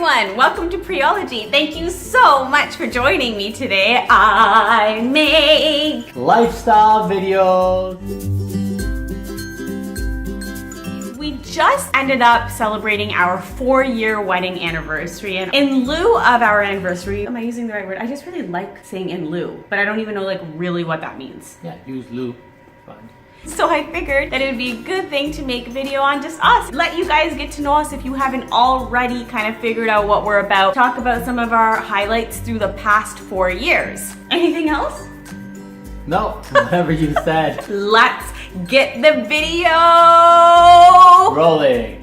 everyone, welcome to Priology. Thank you so much for joining me today. I make lifestyle videos. We just ended up celebrating our 4-year wedding anniversary, and in lieu of our anniversary, am I using the right word? I just really like saying in lieu, but I don't even know like really what that means. Yeah, use lieu. Fine. So I figured that it would be a good thing to make a video on just us. Let you guys get to know us if you haven't already kind of figured out what we're about. Talk about some of our highlights through the past 4 years. Anything else? No, whatever you said. Let's get the video rolling.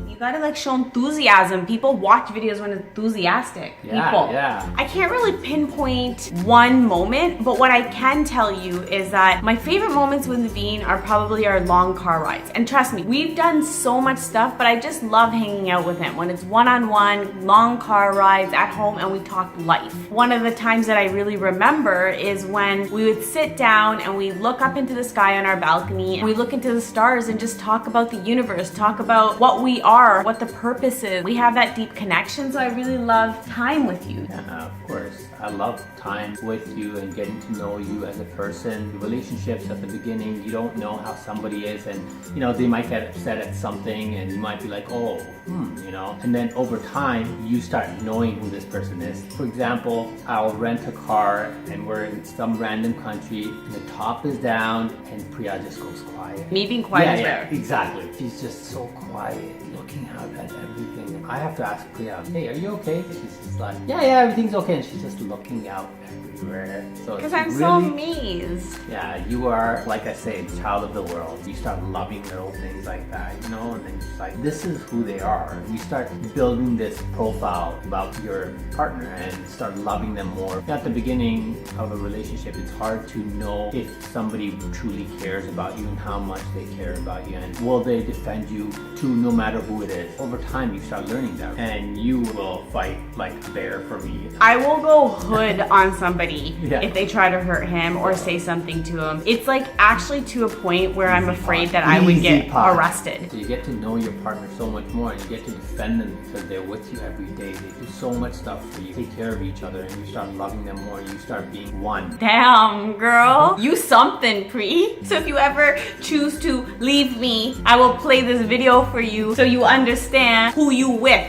You gotta like show enthusiasm. People watch videos when enthusiastic. Yeah. I can't really pinpoint one moment, but what I can tell you is that my favorite moments with Naveen are probably our long car rides. And trust me, we've done so much stuff, but I just love hanging out with him when it's one-on-one, long car rides at home, and we talk life. One of the times that I really remember is when we would sit down and we look up into the sky on our balcony and we look into the stars and just talk about the universe, talk about what we are, what the purpose is. We have that deep connection, so I really love time with you. Yeah, of course. I love time with you and getting to know you as a person. Relationships at the beginning, you don't know how somebody is, and you know, they might get upset at something and you might be like, oh, you know, and then over time you start knowing who this person is. For example, I'll rent a car and we're in some random country and the top is down and Priya just goes quiet. Me being quiet is rare. Exactly. She's just so quiet, looking out at everything. I have to ask Priya, hey, are you okay? She's just like, yeah, everything's okay. And she's just looking out everywhere. So because I'm really, so amazed. Yeah, you are, like I say, the child of the world. You start loving little things like that, you know, and then it's like, this is who they are. You start building this profile about your partner and start loving them more. At the beginning of a relationship, it's hard to know if somebody truly cares about you and how much they care about you, and will they defend you to no matter who it is. Over time, you start learning that, and you will fight like a bear for me. I will go hood on somebody if they try to hurt him or say something to him. It's like actually to a point where I'm afraid that I would get arrested. So you get to know your partner so much more, and you get to defend them because they're with you every day. They do so much stuff for you. Take care of each other, and you start loving them more. You start being one. Damn, girl. You something, Pri. So if you ever choose to leave me, I will play this video for you so you understand who you with.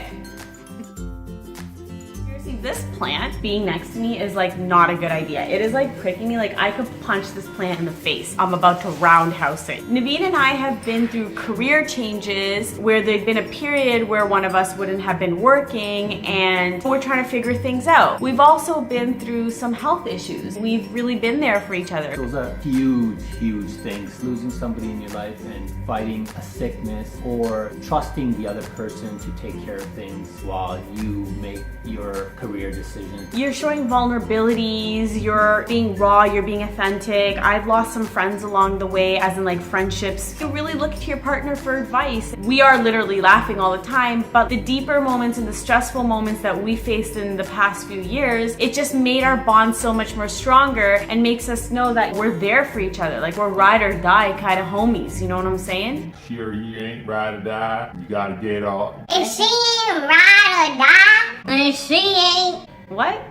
This plant being next to me is like not a good idea. It is like pricking me, like I could punch this plant in the face. I'm about to roundhouse it. Naveen and I have been through career changes where there'd been a period where one of us wouldn't have been working and we're trying to figure things out. We've also been through some health issues. We've really been there for each other. Those are huge things. Losing somebody in your life and fighting a sickness, or trusting the other person to take care of things while you make your career decisions. You're showing vulnerabilities, you're being raw, you're being authentic. I've lost some friends along the way, as in like friendships. You really look to your partner for advice. We are literally laughing all the time, but the deeper moments and the stressful moments that we faced in the past few years, it just made our bond so much more stronger and makes us know that we're there for each other. Like we're ride or die kind of homies, you know what I'm saying? Sure, you ain't ride or die. You gotta get off. If she ain't ride or die, and she ain't. What?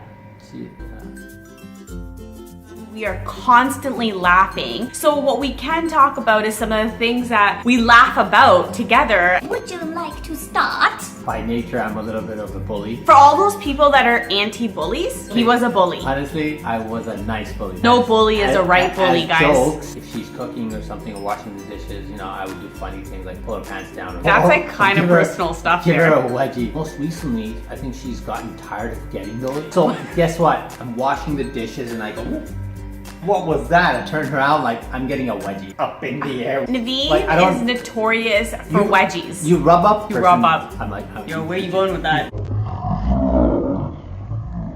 We are constantly laughing. So what we can talk about is some of the things that we laugh about together. Would you like to start? By nature, I'm a little bit of a bully. For all those people that are anti-bullies, he was a bully. Honestly, I was a nice bully. No bully is a right bully, guys. Jokes, if she's cooking or something or washing the dishes, you know, I would do funny things like pull her pants down. That's like kind of personal stuff Give there. her a wedgie. Most recently, I think she's gotten tired of getting those. So guess what? I'm washing the dishes and I go, what was that? I turned around like I'm getting a wedgie up in the air. Naveen like, is notorious for wedgies. You rub up? You rub up. I'm like, yo, where are you going with that?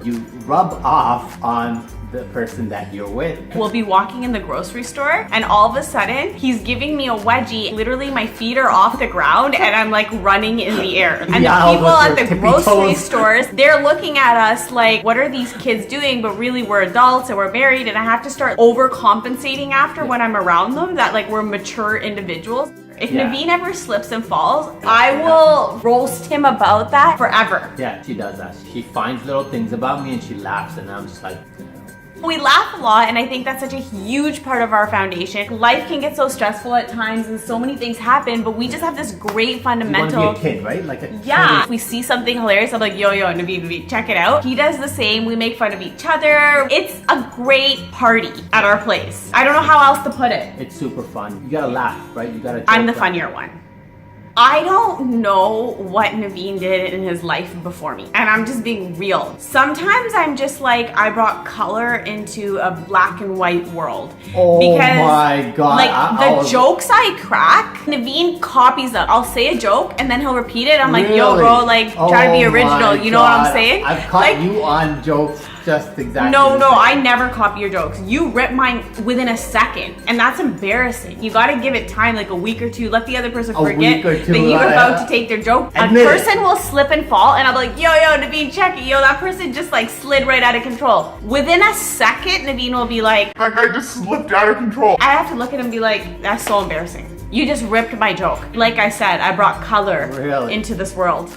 You rub off on the person that you're with. We'll be walking in the grocery store and all of a sudden he's giving me a wedgie. Literally my feet are off the ground and I'm like running in the air. And the people at the grocery stores, they're looking at us like, what are these kids doing? But really we're adults and we're married, and I have to start overcompensating after when I'm around them that like we're mature individuals. If Yeah. Naveen ever slips and falls, I will roast him about that forever. Yeah, she does that. She finds little things about me and she laughs, and I'm just like, We laugh a lot, and I think that's such a huge part of our foundation. Life can get so stressful at times and so many things happen, but we just have this great you fundamental... want to be a kid, right? Like a Yeah, if kid. we see something hilarious, I'm like, yo, Naveen, check it out. He does the same. We make fun of each other. It's a great party at our place. I don't know how else to put it. It's super fun. You gotta laugh, right? You gotta. I'm the joke, funnier one. I don't know what Naveen did in his life before me, and I'm just being real. Sometimes I'm just like, I brought color into a black and white world. Oh because, my God. Like, the jokes I crack, Naveen copies them. I'll say a joke, and then he'll repeat it. I'm like, yo, Really? bro, like, try to be Oh original. my You know what I'm God. saying? I've caught Like, you on jokes just exactly. No, the I same. never copy your jokes. You rip mine within a second, and that's embarrassing. You gotta give it time, like a week or two. Let the other person forget week or two, that you're yeah. about to take their joke. Admit a it. person will slip and fall, and I'm like, yo, Naveen, check it. Yo, that person just like slid right out of control. Within a second, Naveen will be like, That guy just slipped out of control. I have to look at him and be like, that's so embarrassing. You just ripped my joke. Like I said, I brought color Really? into this world.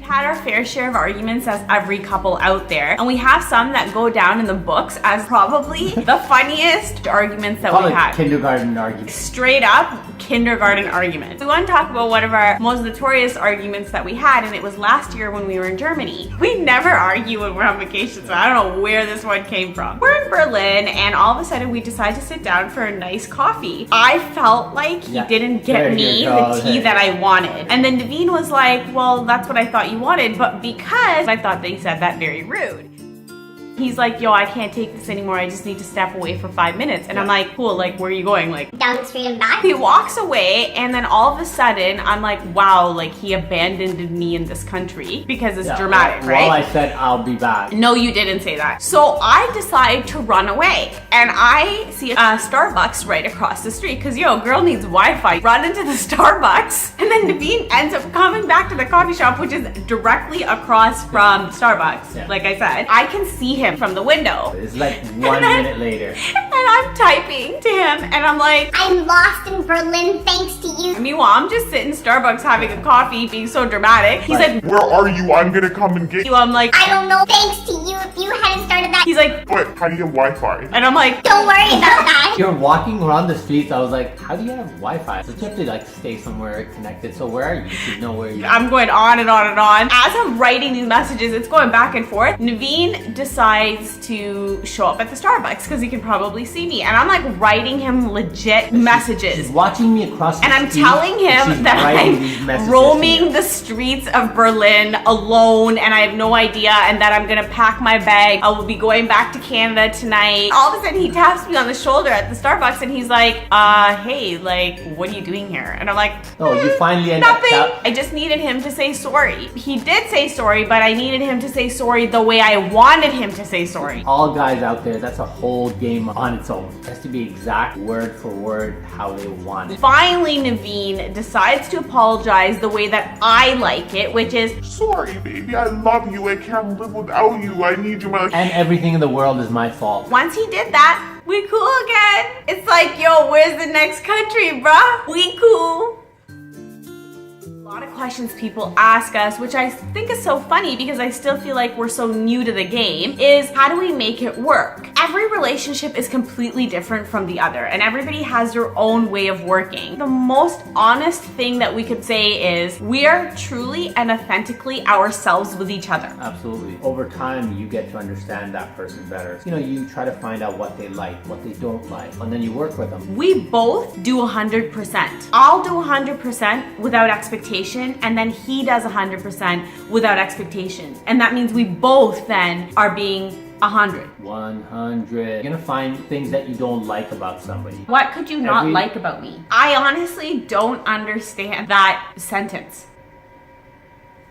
Had our fair share of arguments as every couple out there, and we have some that go down in the books as probably the funniest arguments that Call we it had. kindergarten argument. Straight up kindergarten arguments. We want to talk about one of our most notorious arguments that we had, and it was last year when we were in Germany. We never argue when we're on vacation, so I don't know where this one came from. We're in Berlin, and all of a sudden we decide to sit down for a nice coffee. I felt like he Yeah. didn't get There me you go. the tea that I wanted. And then Naveen was like, well, that's what I thought you wanted, but because I thought they said that very rude. He's like, yo, I can't take this anymore. I just need to step away for 5 minutes. And I'm like, cool, like, where are you going? Like, Down the street and back. he walks away, and then all of a sudden, I'm like, wow, like, he abandoned me in this country because it's Yeah, dramatic, well, right? Well, I said I'll be back. No, you didn't say that. So I decide to run away, and I see a Starbucks right across the street because, yo, girl needs Wi-Fi. Run into the Starbucks, and then Naveen ends up coming back to the coffee shop, which is directly across from Starbucks. Yeah. Like I said, I can see him from the window. It's like 1 minute later. And I'm typing to him, and I'm like, I'm lost in Berlin thanks to you. meanwhile, I'm just sitting in Starbucks having a coffee, being so dramatic. He's Right. like, Where are you? I'm gonna come and get you. I'm like, I don't know thanks to you. If you hadn't started that, he's like, But how do you get Wi-Fi? and I'm like, don't worry about that. You're walking around the streets. I was like, how do you have Wi-Fi? So you have to like stay somewhere connected. So where are you? You should know where you are. I'm going on and on and on. As I'm writing these messages, it's going back and forth. Naveen decides to show up at the Starbucks because he can probably see me. And I'm like writing him legit She's messages. watching me across the And I'm street, telling and him she's that writing these I'm messages to roaming me. the streets of Berlin alone and I have no idea, and that I'm gonna pack my bag. I will be going back to Canada tonight. All of a sudden he taps me on the shoulder at the Starbucks and he's like, hey, like, what are you doing here? And I'm like, Oh, you finally end up nothing. I just needed him to say sorry. He did say sorry, but I needed him to say sorry the way I wanted him to say sorry. All guys out there, that's a whole game on its own. It has to be exact word for word how they want it. Finally, Naveen decides to apologize the way that I like it, which is, Sorry, baby. I love you. I can't live without you. I need you, my. And everything in the world is my fault. once he did that, we cool again. It's like, yo, where's the next country, bruh? We cool. A lot of questions people ask us, which I think is so funny because I still feel like we're so new to the game, is how do we make it work? Every relationship is completely different from the other, and everybody has their own way of working. The most honest thing that we could say is we are truly and authentically ourselves with each other. Absolutely. Over time, you get to understand that person better. You know, you try to find out what they like, what they don't like, and then you work with them. We both do 100%. I'll do 100% without expectation, and then he does 100% without expectation. And that means we both then are being 100. 100. You're gonna find things that you don't like about somebody. What could you not Every- like about me? I honestly don't understand that sentence.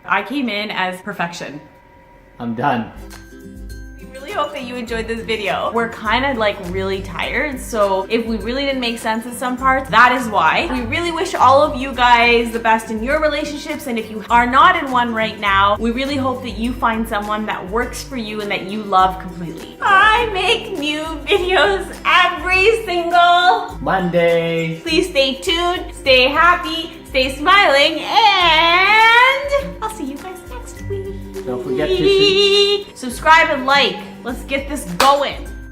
I came in as perfection. I'm done. We really hope that you enjoyed this video. We're kind of like really tired, so if we really didn't make sense in some parts, that is why. We really wish all of you guys the best in your relationships, and if you are not in one right now, we really hope that you find someone that works for you and that you love completely. I make new videos every single Monday. Please stay tuned, stay happy, stay smiling, and I'll see you guys next week. Don't forget to subscribe and like. Let's get this going.